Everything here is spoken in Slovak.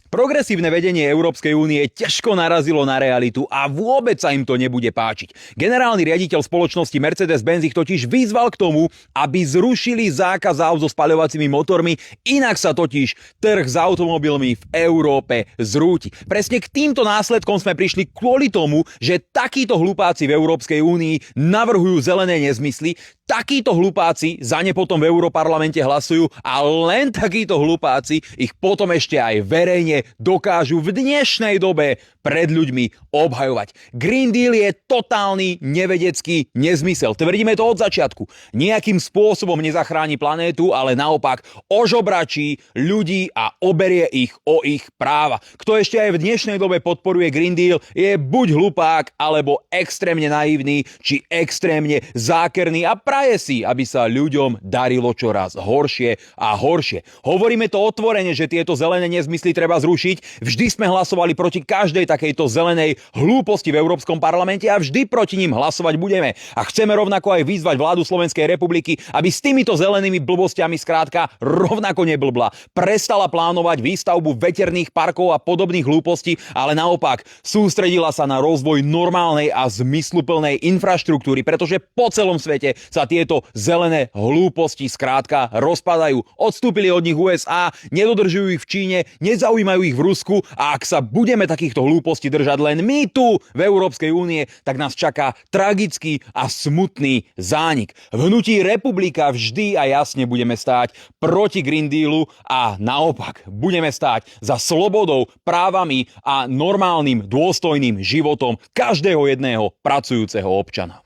Progresívne vedenie Európskej únie ťažko narazilo na realitu a vôbec sa im to nebude páčiť. Generálny riaditeľ spoločnosti Mercedes-Benz ich totiž vyzval k tomu, aby zrušili zákaz aut so spaľovacími motormi, inak sa totiž trh s automobilmi v Európe zrúti. Presne k týmto následkom sme prišli kvôli tomu, že takíto hlupáci v Európskej únii navrhujú zelené nezmysly, takíto hlupáci za ne potom v Europarlamente hlasujú a len takíto hlupáci ich potom ešte aj verejne dokážu v dnešnej dobe pred ľuďmi obhajovať. Green Deal je totálny nevedecký nezmysel. Tvrdíme to od začiatku. Nejakým spôsobom nezachráni planétu, ale naopak ožobračí ľudí a oberie ich o ich práva. Kto ešte aj v dnešnej dobe podporuje Green Deal, je buď hlupák, alebo extrémne naivný, či extrémne zákerný a praje si, aby sa ľuďom darilo čoraz horšie a horšie. Hovoríme to otvorene, že tieto zelené nezmysly treba zrušiť. Vždy sme hlasovali proti každej takejto zelenej hlúposti v Európskom parlamente a vždy proti ním hlasovať budeme. A chceme rovnako aj vyzvať vládu Slovenskej republiky, aby s týmito zelenými blbostiami skrátka rovnako neblbla. Prestala plánovať výstavbu veterných parkov a podobných hlúpostí, ale naopak sústredila sa na rozvoj normálnej a zmysluplnej infraštruktúry, pretože po celom svete sa tieto zelené hlúposti skrátka rozpadajú. Odstúpili od nich USA, nedodržujú ich v Číne, nezaujímajú ich v Rusku a ak sa budeme takýchto hlúpostí držať len my tu v Európskej únie, tak nás čaká tragický a smutný zánik. V hnutí Republika vždy a jasne budeme stáť proti Green Dealu a naopak budeme stáť za slobodou, právami a normálnym dôstojným životom každého jedného pracujúceho občana.